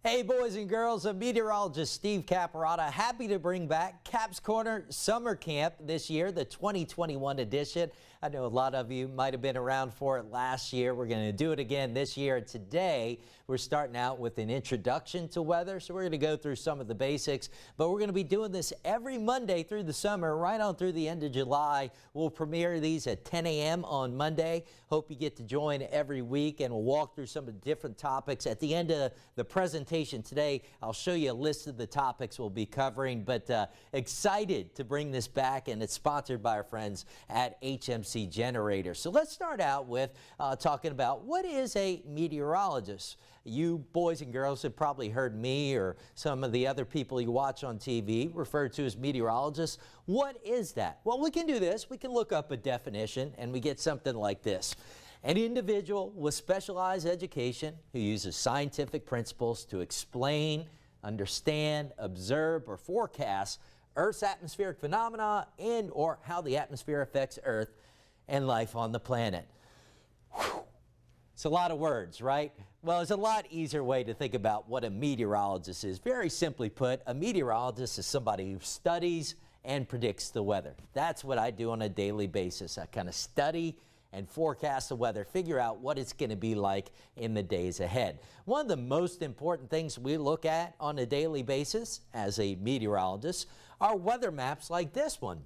Hey boys and girls, I'm meteorologist Steve Caparata, happy to bring back Cap's Corner Summer Camp this year, the 2021 edition. I know a lot of you might have been around for it last year. We're going to do it again this year. Today, we're starting out with an introduction to weather, so we're going to go through some of the basics, but we're going to be doing this every Monday through the summer, right on through the end of July. We'll premiere these at 10 a.m. on Monday. Hope you get to join every week, and we'll walk through some of the different topics. At the end of the presentation today, I'll show you a list of the topics we'll be covering, but excited to bring this back, and it's sponsored by our friends at HMC Generator. So let's start out with talking about what is a meteorologist. You boys and girls have probably heard me or some of the other people you watch on TV referred to as meteorologists. What is that? Well, we can do this. We can look up a definition and we get something like this. An individual with specialized education who uses scientific principles to explain, understand, observe, or forecast Earth's atmospheric phenomena and or how the atmosphere affects Earth and life on the planet. Whew. It's a lot of words, right? Well, there's a lot easier way to think about what a meteorologist is. Very simply put, a meteorologist is somebody who studies and predicts the weather. That's what I do on a daily basis. I kind of study and forecast the weather, figure out what it's going to be like in the days ahead. One of the most important things we look at on a daily basis as a meteorologist are weather maps like this one.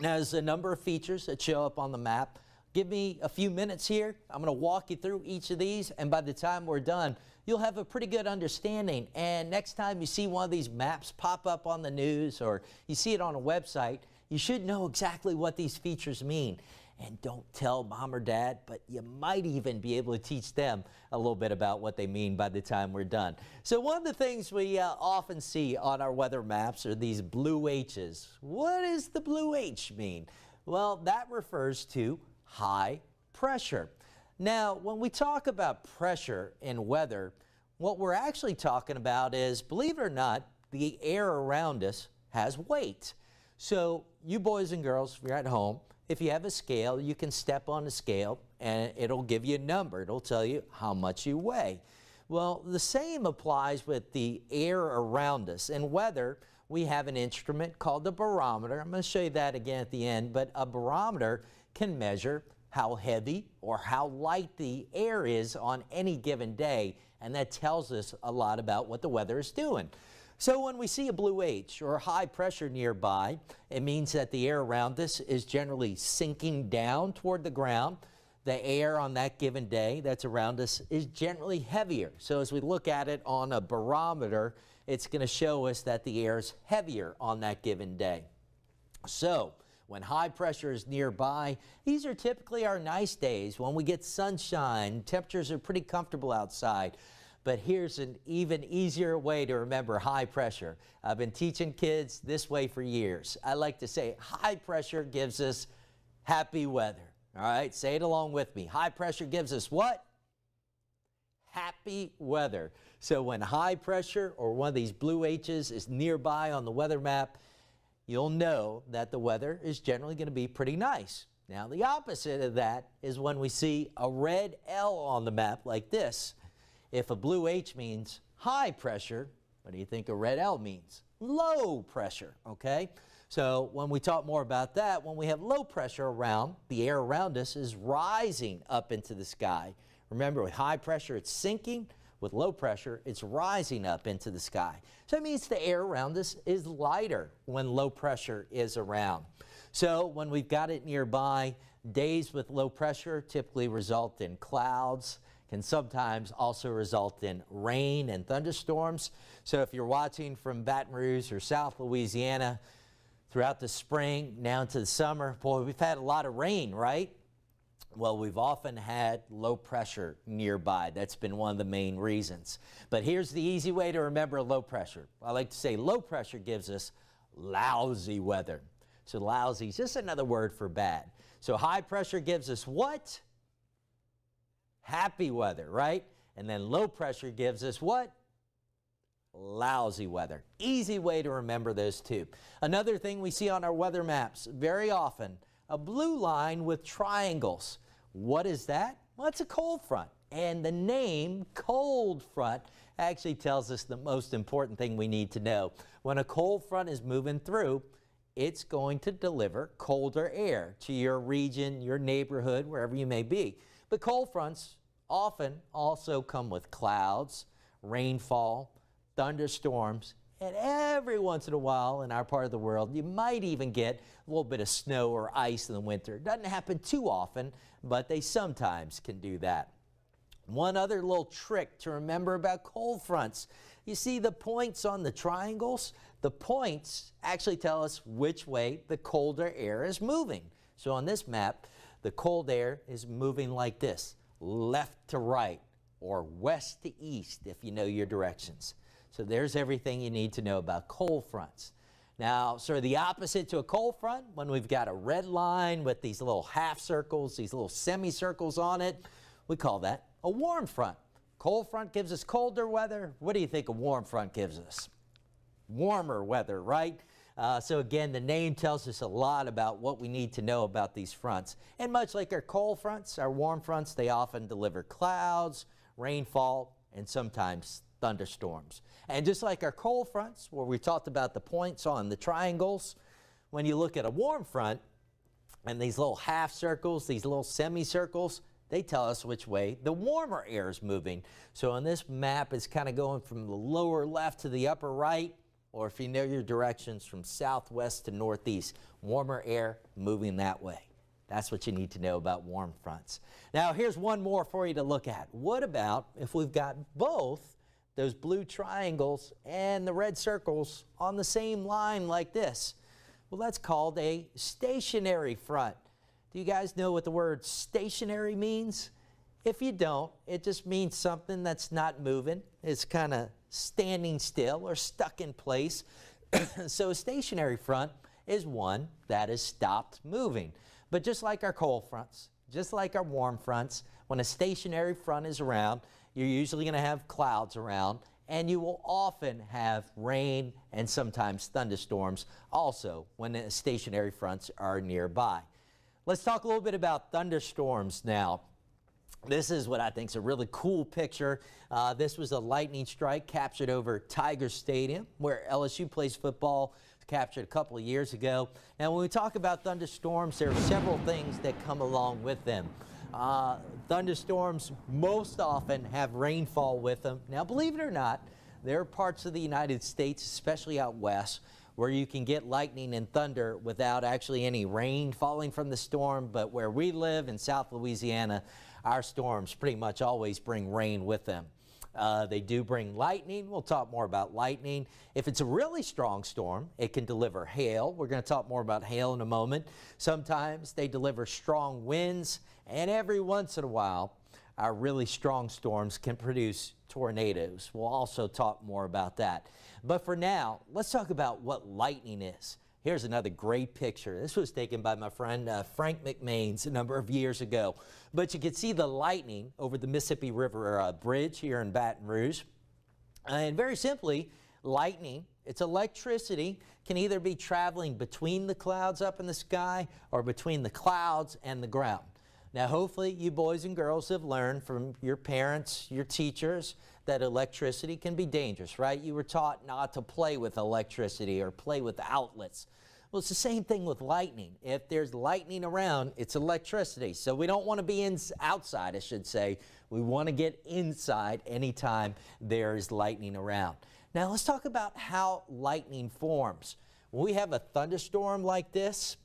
Now, there's a number of features that show up on the map. Give me a few minutes here. I'm going to walk you through each of these, and by the time we're done, you'll have a pretty good understanding. And next time you see one of these maps pop up on the news or you see it on a website, you should know exactly what these features mean. And don't tell mom or dad, but you might even be able to teach them a little bit about what they mean by the time we're done. So one of the things we often see on our weather maps are these blue H's. What does the blue H mean? Well, that refers to high pressure. Now, when we talk about pressure in weather, what we're actually talking about is, believe it or not, the air around us has weight. So you boys and girls, if you're at home, if you have a scale, you can step on the scale and it'll give you a number. It'll tell you how much you weigh. Well, the same applies with the air around us. In weather, we have an instrument called the barometer. I'm going to show you that again at the end, but a barometer can measure how heavy or how light the air is on any given day, and that tells us a lot about what the weather is doing. So when we see a blue H or high pressure nearby, it means that the air around us is generally sinking down toward the ground. The air on that given day that's around us is generally heavier. So as we look at it on a barometer, it's going to show us that the air is heavier on that given day. So when high pressure is nearby, these are typically our nice days when we get sunshine, temperatures are pretty comfortable outside. But here's an even easier way to remember high pressure. I've been teaching kids this way for years. I like to say high pressure gives us happy weather. All right, say it along with me. High pressure gives us what? Happy weather. So when high pressure or one of these blue H's is nearby on the weather map, you'll know that the weather is generally going to be pretty nice. Now, the opposite of that is when we see a red L on the map like this. If a blue H means high pressure, what do you think a red L means? Low pressure, okay? So when we talk more about that, when we have low pressure around, the air around us is rising up into the sky. Remember, with high pressure, it's sinking. With low pressure, it's rising up into the sky. So it means the air around us is lighter when low pressure is around. So when we've got it nearby, days with low pressure typically result in clouds, can sometimes also result in rain and thunderstorms. So if you're watching from Baton Rouge or South Louisiana throughout the spring, now into the summer, boy, we've had a lot of rain, right? Well, we've often had low pressure nearby. That's been one of the main reasons. But here's the easy way to remember low pressure. I like to say low pressure gives us lousy weather. So lousy is just another word for bad. So high pressure gives us what? Happy weather, right? And then low pressure gives us what? Lousy weather. Easy way to remember those two. Another thing we see on our weather maps very often, a blue line with triangles. What is that? Well, it's a cold front. And the name cold front actually tells us the most important thing we need to know. When a cold front is moving through, it's going to deliver colder air to your region, your neighborhood, wherever you may be. But cold fronts often also come with clouds, rainfall, thunderstorms, and every once in a while in our part of the world, you might even get a little bit of snow or ice in the winter. It doesn't happen too often, but they sometimes can do that. One other little trick to remember about cold fronts. You see the points on the triangles? The points actually tell us which way the colder air is moving. So on this map, the cold air is moving like this, left to right or west to east if you know your directions. So there's everything you need to know about cold fronts. Now, sort of the opposite to a cold front, when we've got a red line with these little half circles, these little semicircles on it, we call that a warm front. Cold front gives us colder weather. What do you think a warm front gives us? Warmer weather, right? So again, the name tells us a lot about what we need to know about these fronts. And much like our cold fronts, our warm fronts, they often deliver clouds, rainfall, and sometimes thunderstorms. And just like our cold fronts, where we talked about the points on the triangles, when you look at a warm front and these little half circles, these little semicircles, they tell us which way the warmer air is moving. So on this map, it's kind of going from the lower left to the upper right, or if you know your directions, from southwest to northeast. Warmer air moving that way. That's what you need to know about warm fronts. Now, here's one more for you to look at. What about if we've got both those blue triangles and the red circles on the same line like this? Well, that's called a stationary front. Do you guys know what the word stationary means? If you don't, it just means something that's not moving. It's kind of standing still or stuck in place. So a stationary front is one that has stopped moving. But just like our cold fronts, just like our warm fronts, when a stationary front is around, you're usually going to have clouds around, and you will often have rain and sometimes thunderstorms also when the stationary fronts are nearby. Let's talk a little bit about thunderstorms now. This is what I think is a really cool picture. This was a lightning strike captured over Tiger Stadium, where LSU plays football, captured a couple of years ago. Now, when we talk about thunderstorms, there are several things that come along with them. Thunderstorms most often have rainfall with them. Now, believe it or not, there are parts of the United States, especially out west, where you can get lightning and thunder without actually any rain falling from the storm. But where we live in South Louisiana, our storms pretty much always bring rain with them. They do bring lightning. We'll talk more about lightning. If it's a really strong storm, it can deliver hail. We're going to talk more about hail in a moment. Sometimes they deliver strong winds, and every once in a while, our really strong storms can produce tornadoes. We'll also talk more about that. But for now, let's talk about what lightning is. Here's another great picture. This was taken by my friend Frank McMains a number of years ago. But you can see the lightning over the Mississippi River Bridge here in Baton Rouge. And very simply, lightning, it's electricity, can either be traveling between the clouds up in the sky or between the clouds and the ground. Now, hopefully, you boys and girls have learned from your parents, your teachers, that electricity can be dangerous, right? You were taught not to play with electricity or play with outlets. Well, it's the same thing with lightning. If there's lightning around, it's electricity. So we don't want to be outside, I should say. We want to get inside anytime there is lightning around. Now, let's talk about how lightning forms. When we have a thunderstorm like this,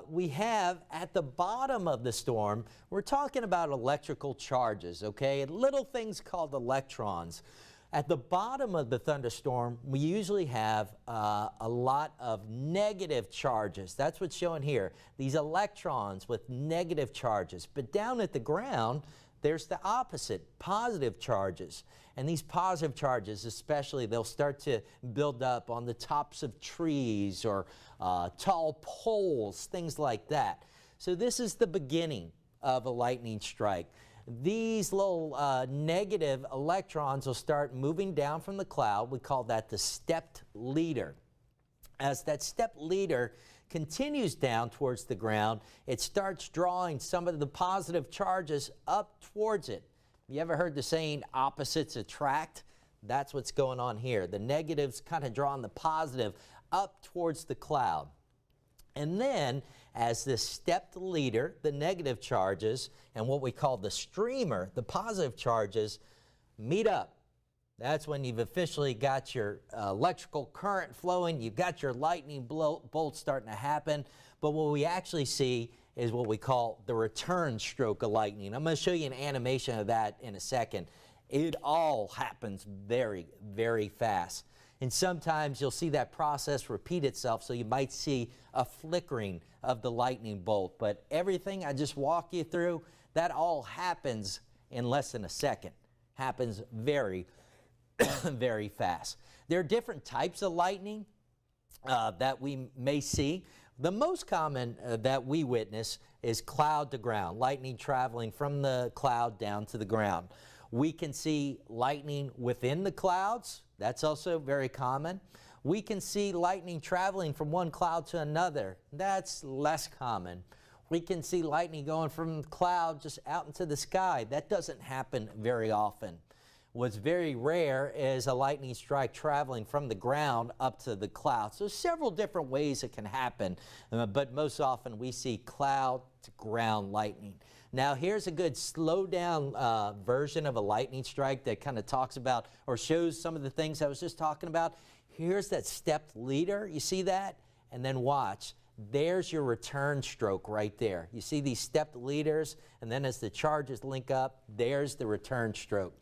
we have at the bottom of the storm, we're talking about electrical charges, okay? Little things called electrons. At the bottom of the thunderstorm, we usually have a lot of negative charges. That's what's shown here, these electrons with negative charges. But down at the ground, there's the opposite, positive charges. And these positive charges especially, they'll start to build up on the tops of trees or tall poles, things like that. So this is the beginning of a lightning strike. These little negative electrons will start moving down from the cloud. We call that the stepped leader. As that stepped leader continues down towards the ground, it starts drawing some of the positive charges up towards it. You ever heard the saying, opposites attract? That's what's going on here. The negative's kind of drawing the positive up towards the cloud. And then, as this stepped leader, the negative charges, and what we call the streamer, the positive charges, meet up. That's when you've officially got your electrical current flowing, you've got your lightning bolts starting to happen. But what we actually see is what we call the return stroke of lightning. I'm going to show you an animation of that in a second. It all happens very, very fast. And sometimes you'll see that process repeat itself, so you might see a flickering of the lightning bolt. But everything I just walked you through, that all happens in less than a second. Happens very, very fast. There are different types of lightning that we may see. The most common that we witness is cloud to ground, lightning traveling from the cloud down to the ground. We can see lightning within the clouds. That's also very common. We can see lightning traveling from one cloud to another. That's less common. We can see lightning going from the cloud just out into the sky. That doesn't happen very often. What's very rare is a lightning strike traveling from the ground up to the clouds. So several different ways it can happen, but most often we see cloud to ground lightning. Now here's a good slow down version of a lightning strike that kind of talks about or shows some of the things I was just talking about. Here's that stepped leader, you see that? And then watch, there's your return stroke right there. You see these stepped leaders, and then as the charges link up, there's the return stroke.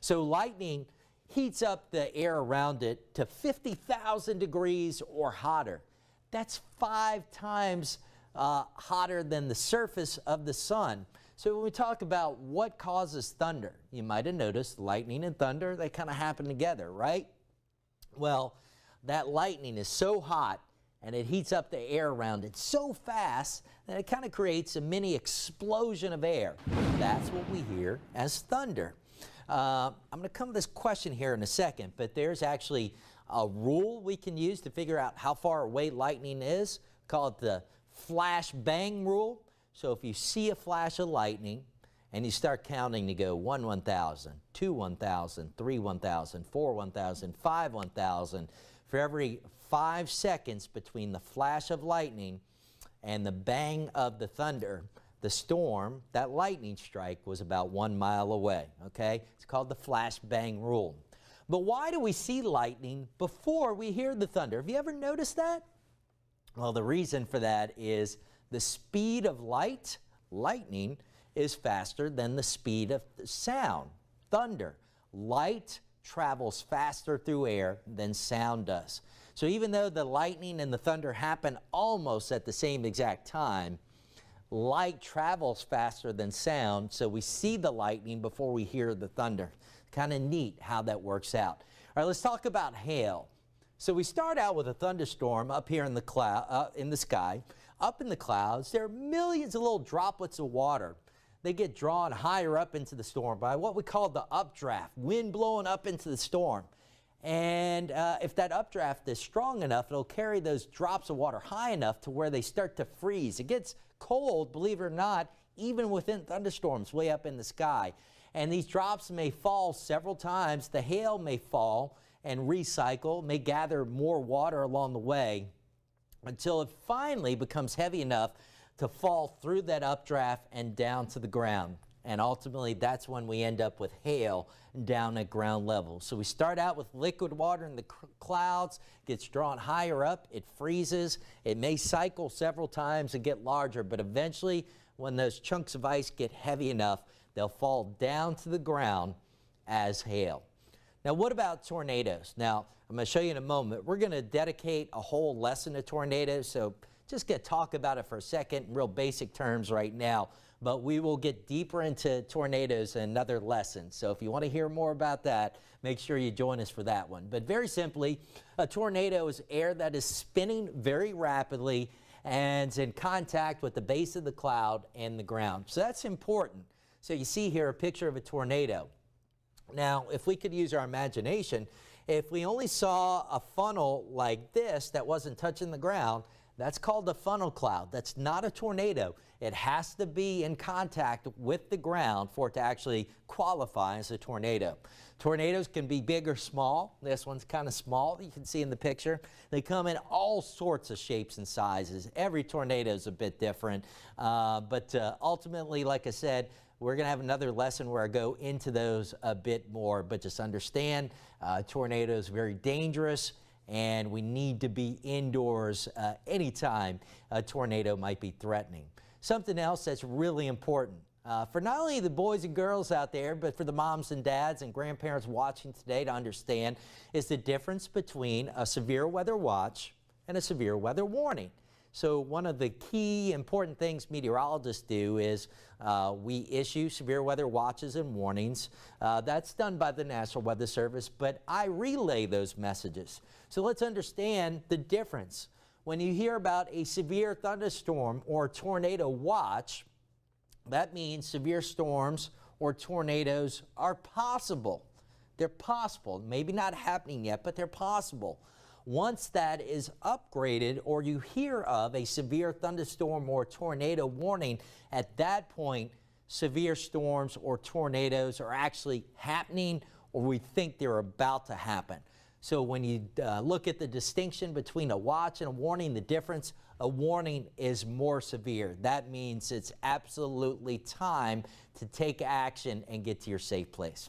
So lightning heats up the air around it to 50,000 degrees or hotter. That's 5 times hotter than the surface of the sun. So when we talk about what causes thunder, you might have noticed lightning and thunder, they kind of happen together, right? Well, that lightning is so hot and it heats up the air around it so fast that it kind of creates a mini explosion of air. That's what we hear as thunder. I'm going to come to this question here in a second, but there's actually a rule we can use to figure out how far away lightning is, called the flash bang rule. So if you see a flash of lightning and you start counting, you go 1 1,000, 2 1,000, 3 1,000, 4 1,000, 5 1,000. For every 5 seconds between the flash of lightning and the bang of the thunder, the storm, that lightning strike was about 1 mile away, okay? It's called the flash bang rule. But why do we see lightning before we hear the thunder? Have you ever noticed that? Well, the reason for that is the speed of light, lightning, is faster than the speed of sound, thunder. Light travels faster through air than sound does. So even though the lightning and the thunder happen almost at the same exact time, light travels faster than sound, so we see the lightning before we hear the thunder. Kind of neat how that works out. All right, let's talk about hail. So we start out with a thunderstorm up here in the cloud, in the sky. Up in the clouds, there are millions of little droplets of water. They get drawn higher up into the storm by what we call the updraft, wind blowing up into the storm. And if that updraft is strong enough, it'll carry those drops of water high enough to where they start to freeze. It gets cold, believe it or not, even within thunderstorms way up in the sky. And these drops may fall several times. The hail may fall and recycle, may gather more water along the way until it finally becomes heavy enough to fall through that updraft and down to the ground. And ultimately, that's when we end up with hail down at ground level. So we start out with liquid water in the clouds, gets drawn higher up, it freezes, it may cycle several times and get larger, but eventually, when those chunks of ice get heavy enough, they'll fall down to the ground as hail. Now, what about tornadoes? Now, I'm going to show you in a moment. We're going to dedicate a whole lesson to tornadoes, so just get talk about it for a second in real basic terms right now. But we will get deeper into tornadoes in another lesson. So if you want to hear more about that, make sure you join us for that one. But very simply, a tornado is air that is spinning very rapidly and is in contact with the base of the cloud and the ground. So that's important. So you see here a picture of a tornado. Now, if we could use our imagination, if we only saw a funnel like this that wasn't touching the ground, That's called a funnel cloud. That's not a tornado. It has to be in contact with the ground for it to actually qualify as a tornado. Tornadoes can be big or small. This one's kind of small, you can see in the picture. They come in all sorts of shapes and sizes. Every tornado is a bit different, but ultimately, like I said, we're going to have another lesson where I go into those a bit more, but just understand tornadoes are very dangerous, and we need to be indoors anytime a tornado might be threatening. Something else that's really important for not only the boys and girls out there, but for the moms and dads and grandparents watching today to understand is the difference between a severe weather watch and a severe weather warning. So one of the key important things meteorologists do is we issue severe weather watches and warnings. That's done by the National Weather Service, but I relay those messages. So let's understand the difference. When you hear about a severe thunderstorm or tornado watch, that means severe storms or tornadoes are possible. They're possible. Maybe not happening yet, but they're possible. Once that is upgraded or you hear of a severe thunderstorm or tornado warning, at that point, severe storms or tornadoes are actually happening or we think they're about to happen. So when you look at the distinction between a watch and a warning, the difference, a warning is more severe. That means it's absolutely time to take action and get to your safe place.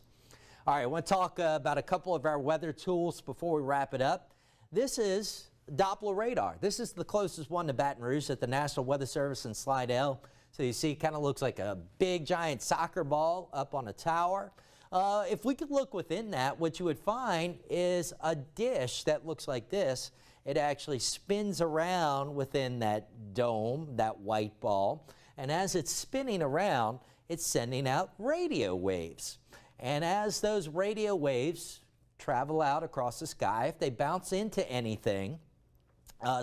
All right, I want to talk about a couple of our weather tools before we wrap it up. This is Doppler radar. This is the closest one to Baton Rouge at the National Weather Service in Slidell. So you see, it kind of looks like a big giant soccer ball up on a tower. If we could look within that, what you would find is a dish that looks like this. It actually spins around within that dome, that white ball. And as it's spinning around, it's sending out radio waves. And as those radio waves travel out across the sky, if they bounce into anything,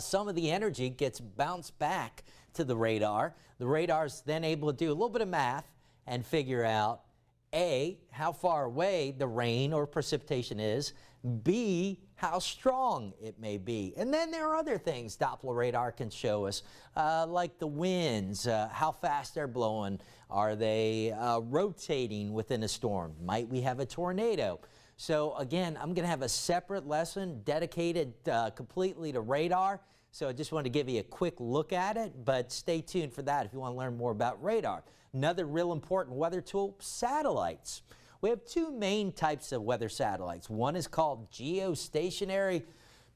some of the energy gets bounced back to the radar. The radar's then able to do a little bit of math and figure out A, how far away the rain or precipitation is, B, how strong it may be. And then there are other things Doppler radar can show us, like the winds, how fast they're blowing, are they rotating within a storm, might we have a tornado. So again, I'm going to have a separate lesson dedicated completely to radar. So I just wanted to give you a quick look at it, but stay tuned for that if you want to learn more about radar. Another real important weather tool, satellites. We have two main types of weather satellites. One is called geostationary.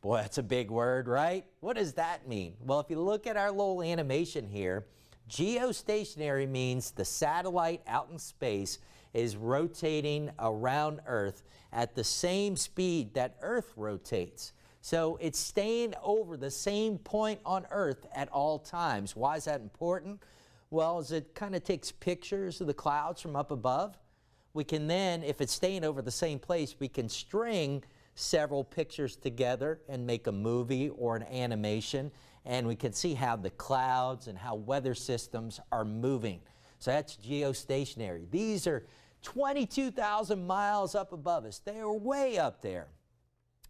Boy, that's a big word, right? What does that mean? Well, if you look at our little animation here, geostationary means the satellite out in space is rotating around Earth at the same speed that Earth rotates. So it's staying over the same point on Earth at all times. Why is that important? Well, as it kind of takes pictures of the clouds from up above, we can then, if it's staying over the same place, we can string several pictures together and make a movie or an animation, and we can see how the clouds and how weather systems are moving. So that's geostationary. These are 22,000 miles up above us. They are way up there.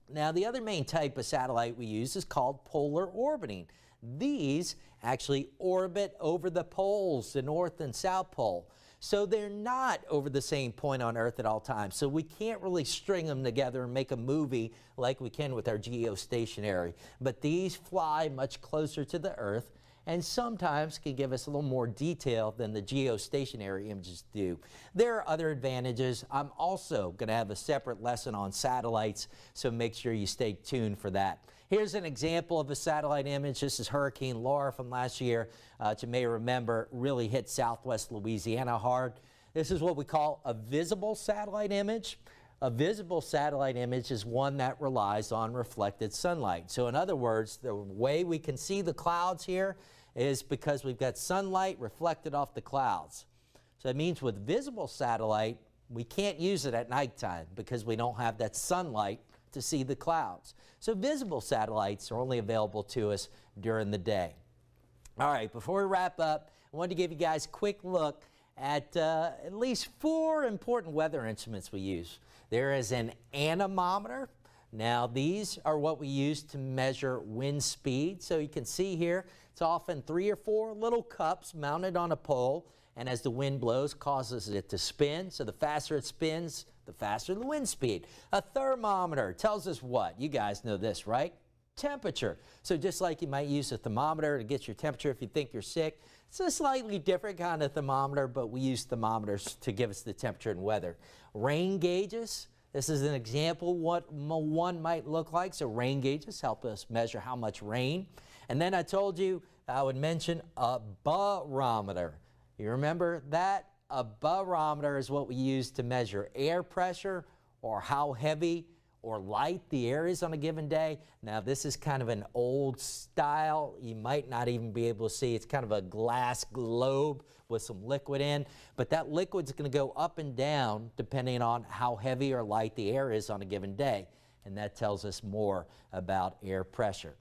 Now, the other main type of satellite we use is called polar orbiting. These actually orbit over the poles, the North and South Pole. So they're not over the same point on Earth at all times. So we can't really string them together and make a movie like we can with our geostationary. But these fly much closer to the Earth and sometimes can give us a little more detail than the geostationary images do. There are other advantages. I'm also going to have a separate lesson on satellites, so make sure you stay tuned for that. Here's an example of a satellite image. This is Hurricane Laura from last year. You may remember, really hit southwest Louisiana hard. This is what we call a visible satellite image. A visible satellite image is one that relies on reflected sunlight. So in other words, the way we can see the clouds here is because we've got sunlight reflected off the clouds. So that means with visible satellite, we can't use it at nighttime because we don't have that sunlight to see the clouds. So visible satellites are only available to us during the day. All right, before we wrap up, I wanted to give you guys a quick look at least 4 important weather instruments we use. There is an anemometer. Now these are what we use to measure wind speed. So you can see here, it's often 3 or 4 little cups mounted on a pole, and as the wind blows, causes it to spin. So the faster it spins, the faster the wind speed. A thermometer tells us what? You guys know this, right? Temperature. So just like you might use a thermometer to get your temperature if you think you're sick, it's a slightly different kind of thermometer, but we use thermometers to give us the temperature and weather. Rain gauges. This is an example what one might look like. So rain gauges help us measure how much rain. And then I told you I would mention a barometer. You remember that? A barometer is what we use to measure air pressure or how heavy or light the air is on a given day. Now this is kind of an old style. You might not even be able to see. It's kind of a glass globe with some liquid in, but that liquid's going to go up and down depending on how heavy or light the air is on a given day, and that tells us more about air pressure.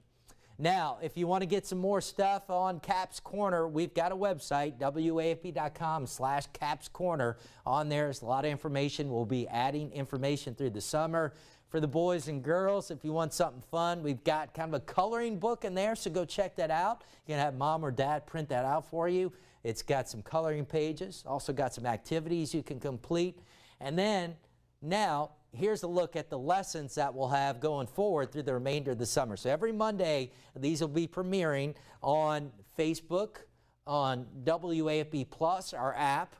Now, if you want to get some more stuff on Cap's Corner, we've got a website, wafb.com/Cap's Corner. On there's a lot of information. We'll be adding information through the summer. For the boys and girls, if you want something fun, we've got kind of a coloring book in there, so go check that out. You can have mom or dad print that out for you. It's got some coloring pages, also got some activities you can complete. And then now, here's a look at the lessons that we'll have going forward through the remainder of the summer. So every Monday, these will be premiering on Facebook, on WAFB Plus, our app,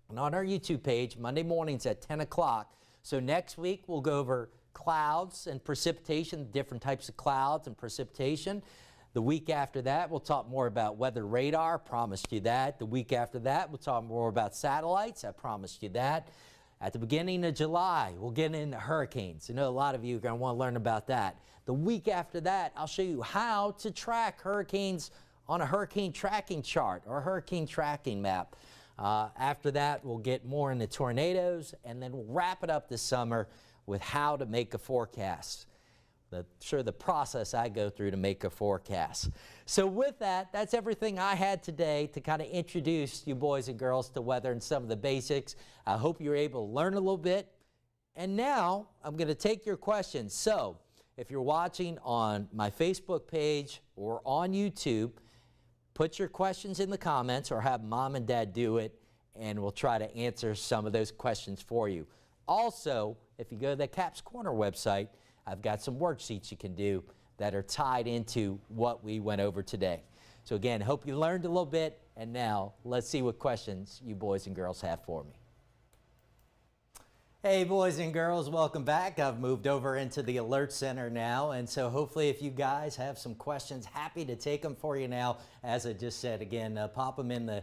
and on our YouTube page, Monday mornings at 10 o'clock. So next week, we'll go over clouds and precipitation, different types of clouds and precipitation. The week after that, we'll talk more about weather radar. Promised you that. The week after that, we'll talk more about satellites. I promised you that. At the beginning of July, we'll get into hurricanes. I know a lot of you are going to want to learn about that. The week after that, I'll show you how to track hurricanes on a hurricane tracking chart or a hurricane tracking map. After that, we'll get more into tornadoes, and then we'll wrap it up this summer with how to make a forecast. The process I go through to make a forecast. So with that, that's everything I had today to kind of introduce you boys and girls to weather and some of the basics. I hope you're able to learn a little bit. And now I'm going to take your questions. So if you're watching on my Facebook page or on YouTube, put your questions in the comments or have mom and dad do it, and we'll try to answer some of those questions for you. Also, if you go to the Cap's Corner website, I've got some worksheets you can do that are tied into what we went over today. So again, hope you learned a little bit, and now let's see what questions you boys and girls have for me. Hey boys and girls, welcome back. I've moved over into the Alert Center now, and so hopefully if you guys have some questions, happy to take them for you now. As I just said, again, pop them in the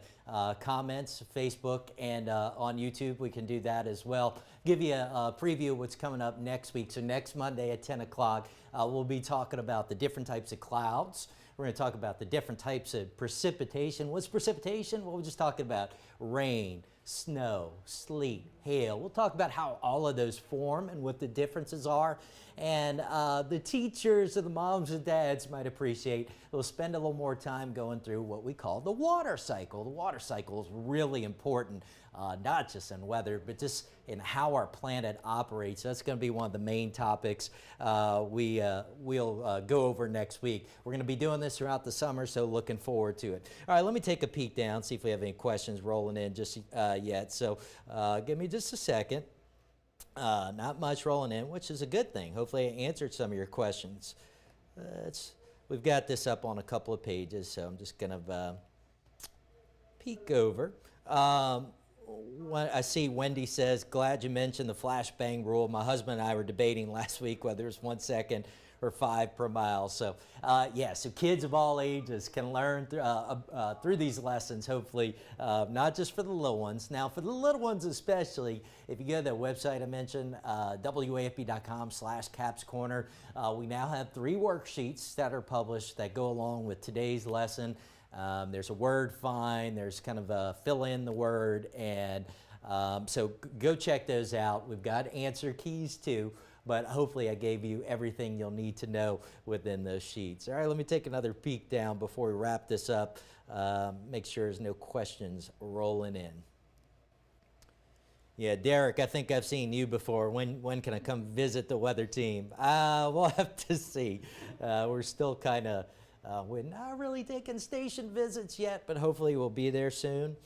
comments, Facebook, and on YouTube. We can do that as well. Give you a preview of what's coming up next week. So next Monday at 10 o'clock, we'll be talking about the different types of clouds. We're going to talk about the different types of precipitation. What's precipitation? Well, we're just talking about rain, snow, sleet, hail. We'll talk about how all of those form and what the differences are. And the teachers and the moms and dads might appreciate, we'll spend a little more time going through what we call the water cycle. The water cycle is really important, not just in weather, but just in how our planet operates. That's going to be one of the main topics we'll go over next week. We're going to be doing this throughout the summer, so looking forward to it. All right, let me take a peek down, see if we have any questions rolling in just yet. So give me just a second. Not much rolling in, which is a good thing. Hopefully I answered some of your questions. We've got this up on a couple of pages, so I'm just going to peek over. I see Wendy says, glad you mentioned the flashbang rule. My husband and I were debating last week whether it's 1 second or 5 per mile. So yeah, so kids of all ages can learn through these lessons, hopefully, not just for the little ones. Now for the little ones especially, if you go to the website I mentioned, wafb.com/Cap's Corner, we now have 3 worksheets that are published that go along with today's lesson. There's a word find, there's kind of a fill in the word, and so go check those out. We've got answer keys too, but hopefully I gave you everything you'll need to know within those sheets. All right, let me take another peek down before we wrap this up. Make sure there's no questions rolling in. Yeah, Derek, I think I've seen you before. When can I come visit the weather team? We'll have to see. We're still kind of, we're not really taking station visits yet, but hopefully we'll be there soon.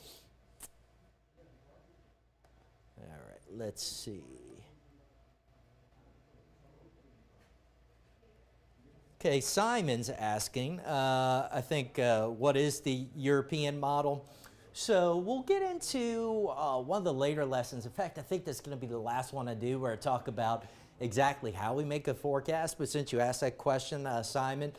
All right, let's see. Okay, Simon's asking, I think, what is the European model? So we'll get into one of the later lessons. In fact, I think that's going to be the last one I do, where I talk about exactly how we make a forecast. But since you asked that question, Simon,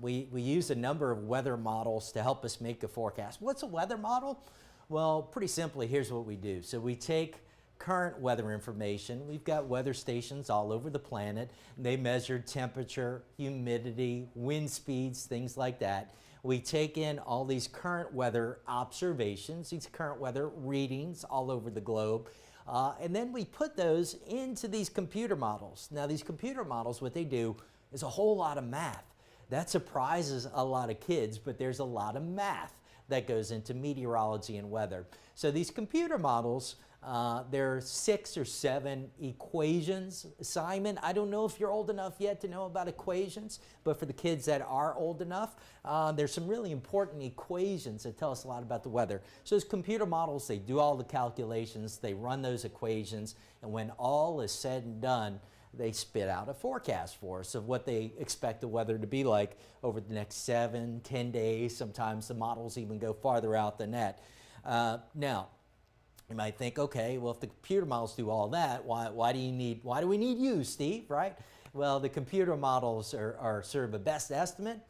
we use a number of weather models to help us make a forecast. What's a weather model? Well, pretty simply, here's what we do. So we take current weather information. We've got weather stations all over the planet. They measure temperature, humidity, wind speeds, things like that. We take in all these current weather observations, these current weather readings all over the globe, and then we put those into these computer models. Now, these computer models, what they do is a whole lot of math. That surprises a lot of kids, but there's a lot of math that goes into meteorology and weather. So these computer models, there are 6 or 7 equations. Simon, I don't know if you're old enough yet to know about equations, but for the kids that are old enough, there's some really important equations that tell us a lot about the weather. So those computer models, they do all the calculations, they run those equations, and when all is said and done, they spit out a forecast for us of what they expect the weather to be like over the next 7, 10 days. Sometimes the models even go farther out than that. Now, you might think, okay, well, if the computer models do all that, why do we need you, Steve, right? Well, the computer models are sort of a best estimate.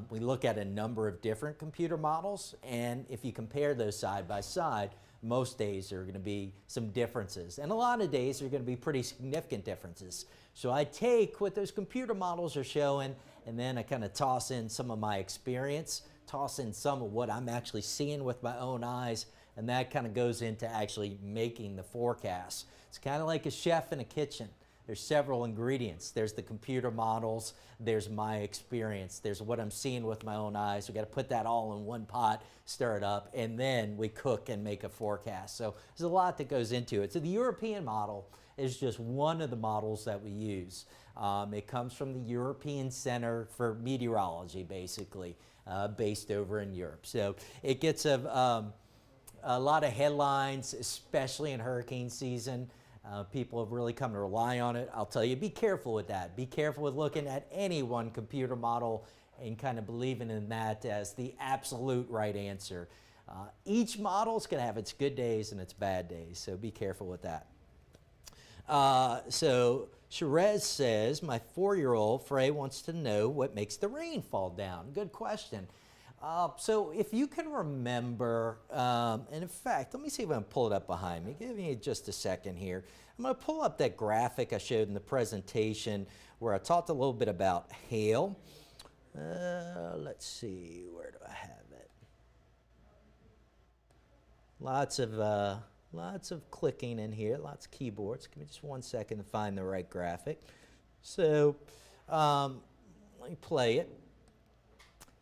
We look at a number of different computer models, and if you compare those side by side, most days there are going to be some differences, and a lot of days there are going to be pretty significant differences. So I take what those computer models are showing, and then I kind of toss in some of my experience, toss in some of what I'm actually seeing with my own eyes, and that kind of goes into actually making the forecast. It's kind of like a chef in a kitchen. There's several ingredients. There's the computer models, there's my experience, there's what I'm seeing with my own eyes. We got to put that all in one pot, stir it up, and then we cook and make a forecast. So there's a lot that goes into it. So the European model is just one of the models that we use. It comes from the European Center for Meteorology, basically, based over in Europe. So it gets a lot of headlines, especially in hurricane season. People have really come to rely on it. I'll tell you, be careful with that. Be careful with looking at any one computer model and kind of believing in that as the absolute right answer. Each model is going to have its good days and its bad days, so be careful with that. So Sherez says, my 4-year-old Frey wants to know what makes the rain fall down. Good question. So if you can remember, and in fact, let me see if I can pull it up behind me. Give me just a second here. I'm going to pull up that graphic I showed in the presentation where I talked a little bit about hail. Let's see, where do I have it? Lots of clicking in here, lots of keyboards. Give me just 1 second to find the right graphic. So let me play it.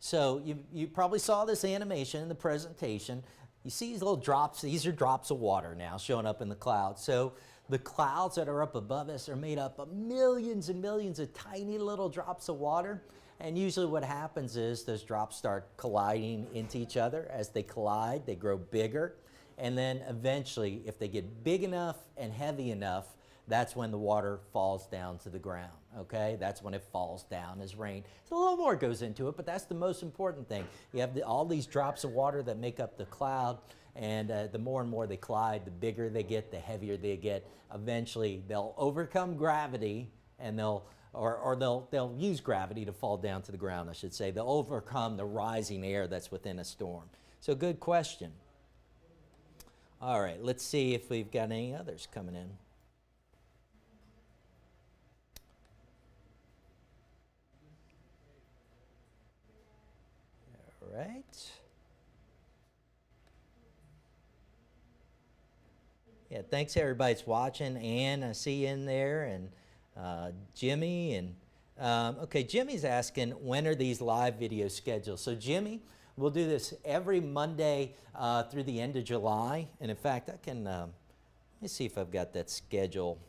So you probably saw this animation in the presentation. You see these little drops, these are drops of water now showing up in the clouds. So the clouds that are up above us are made up of millions and millions of tiny little drops of water. And usually what happens is those drops start colliding into each other. As they collide, they grow bigger. And then eventually, if they get big enough and heavy enough, that's when the water falls down to the ground, okay? That's when it falls down as rain. So a little more goes into it, but that's the most important thing. You have all these drops of water that make up the cloud, and the more and more they collide, the bigger they get, the heavier they get. Eventually, they'll overcome gravity, and they'll use gravity to fall down to the ground, I should say. They'll overcome the rising air that's within a storm. So good question. All right, let's see if we've got any others coming in. Right. Yeah, thanks everybody that's watching. Ann, I see you in there, and Jimmy, and okay, Jimmy's asking, when are these live videos scheduled? So Jimmy, we'll do this every Monday through the end of July, and in fact, I can Let me see if I've got that schedule.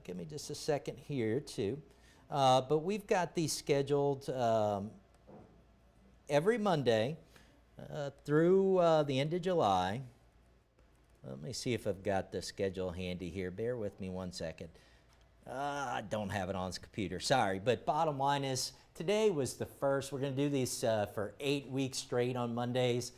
Give me just a second here too. But we've got these scheduled every Monday through the end of July. Let me see if I've got the schedule handy here. Bear with me one second. I don't have it on this computer, sorry. But bottom line is, today was the first. We're going to do these for 8 weeks straight on Mondays.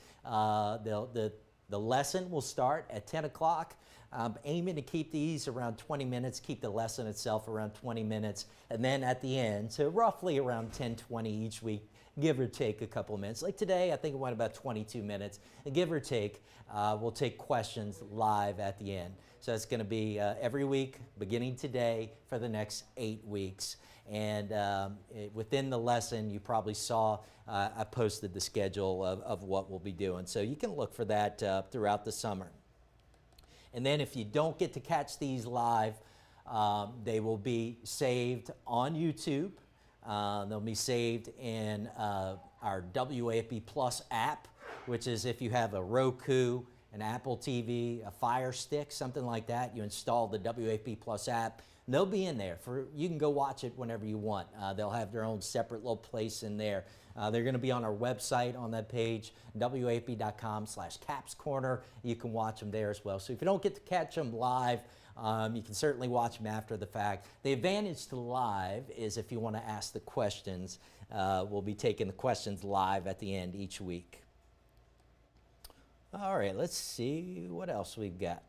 The lesson will start at 10 o'clock. I'm aiming to keep these around 20 minutes, keep the lesson itself around 20 minutes, and then at the end, so roughly around 10-20 each week, give or take a couple of minutes. Like today, I think it went about 22 minutes, and give or take, we'll take questions live at the end. So it's going to be every week, beginning today, for the next 8 weeks. And within the lesson, you probably saw I posted the schedule of what we'll be doing. So you can look for that throughout the summer. And then if you don't get to catch these live, they will be saved on YouTube. They'll be saved in our WAFB Plus app, which is if you have a Roku, an Apple TV, a Fire Stick, something like that, you install the WAFB Plus app. They'll be in there. You can go watch it whenever you want. They'll have their own separate little place in there. They're going to be on our website on that page, wafb.com/capscorner. You can watch them there as well. So if you don't get to catch them live, you can certainly watch them after the fact. The advantage to live is if you want to ask the questions, we'll be taking the questions live at the end each week. All right, let's see what else we've got.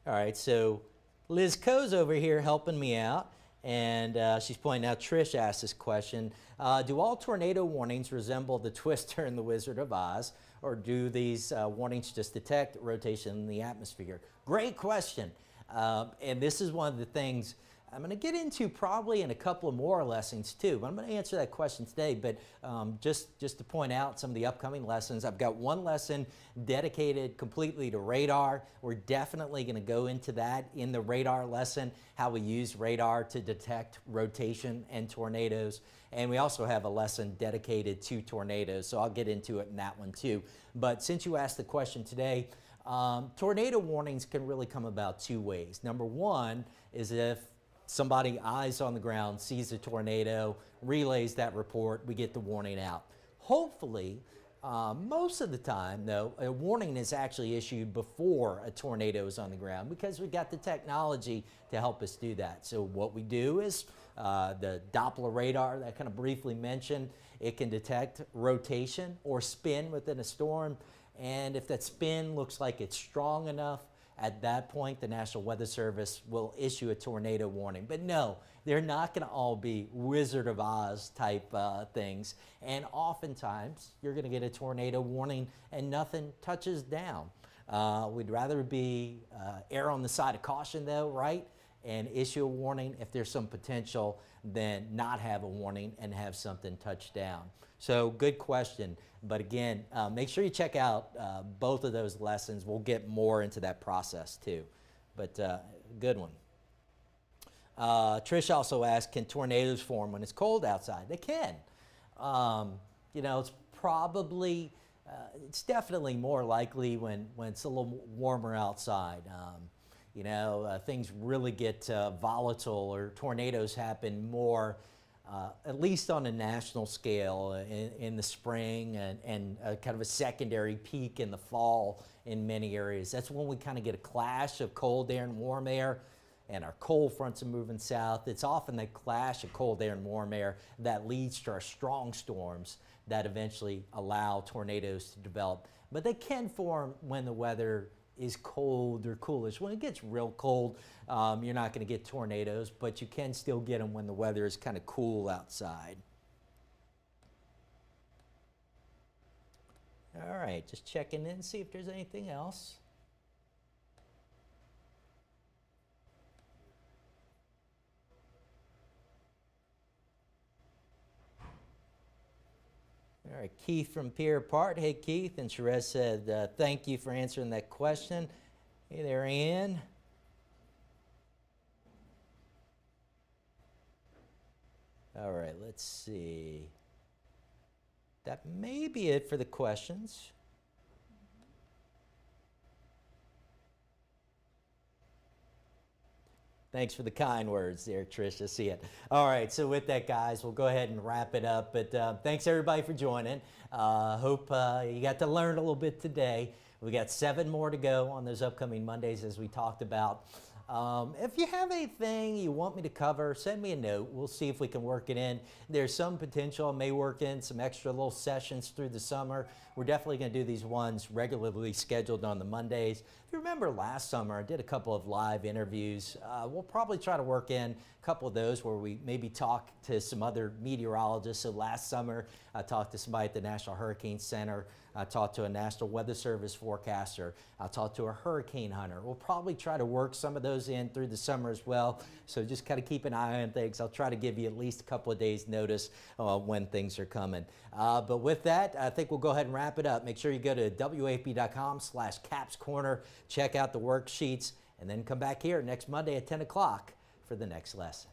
All right, so Liz Coe's over here helping me out, and she's pointing out, Trish asked this question, do all tornado warnings resemble the Twister in The Wizard of Oz, or do these warnings just detect rotation in the atmosphere? Great question, and this is one of the things I'm going to get into probably in a couple of more lessons too, but I'm going to answer that question today. But just to point out some of the upcoming lessons, I've got one lesson dedicated completely to radar. We're definitely going to go into that in the radar lesson, how we use radar to detect rotation and tornadoes. And we also have a lesson dedicated to tornadoes, so I'll get into it in that one too. But since you asked the question today, tornado warnings can really come about two ways. Number one is if somebody eyes on the ground, sees a tornado, relays that report, we get the warning out. Hopefully, most of the time though, a warning is actually issued before a tornado is on the ground because we got the technology to help us do that. So what we do is the Doppler radar that I kind of briefly mentioned, it can detect rotation or spin within a storm, and if that spin looks like it's strong enough, at that point, the National Weather Service will issue a tornado warning. But no, they're not going to all be Wizard of Oz type things. And oftentimes, you're going to get a tornado warning and nothing touches down. We'd rather be err on the side of caution though, right? And issue a warning if there's some potential than not have a warning and have something touch down. So good question. But again, make sure you check out both of those lessons. We'll get more into that process too. But good one. Trish also asked, can tornadoes form when it's cold outside? They can. You know, it's probably, it's definitely more likely when it's a little warmer outside. You know, things really get volatile, or tornadoes happen more, at least on a national scale, in the spring, and kind of a secondary peak in the fall in many areas. That's when we kind of get a clash of cold air and warm air, and our cold fronts are moving south. It's often that clash of cold air and warm air that leads to our strong storms that eventually allow tornadoes to develop. But they can form when the weather is cold or coolish. When it gets real cold, you're not going to get tornadoes, but you can still get them when the weather is kind of cool outside. All right, just checking in, see if there's anything else. All right, Keith from Pier Apart. Hey, Keith. And Sherez said, thank you for answering that question. Hey there, Ann. All right, let's see. that may be it for the questions. Thanks for the kind words there, Tricia. See it. All right, so with that, guys, we'll go ahead and wrap it up. But thanks, everybody, for joining. Hope you got to learn a little bit today. We got 7 more to go on those upcoming Mondays, as we talked about. If you have anything you want me to cover, send me a note. We'll see if we can work it in. There's some potential. I may work in some extra little sessions through the summer. We're definitely going to do these ones regularly scheduled on the Mondays. If you remember last summer, I did a couple of live interviews. We'll probably try to work in a couple of those where we maybe talk to some other meteorologists. So last summer, I talked to somebody at the National Hurricane Center. I talked to a National Weather Service forecaster. I talked to a hurricane hunter. We'll probably try to work some of those in through the summer as well. So just kind of keep an eye on things. I'll try to give you at least a couple of days notice when things are coming. But with that, I think we'll go ahead and wrap it up. Make sure you go to wafb.com/capscorner, check out the worksheets, and then come back here next Monday at 10 o'clock for the next lesson.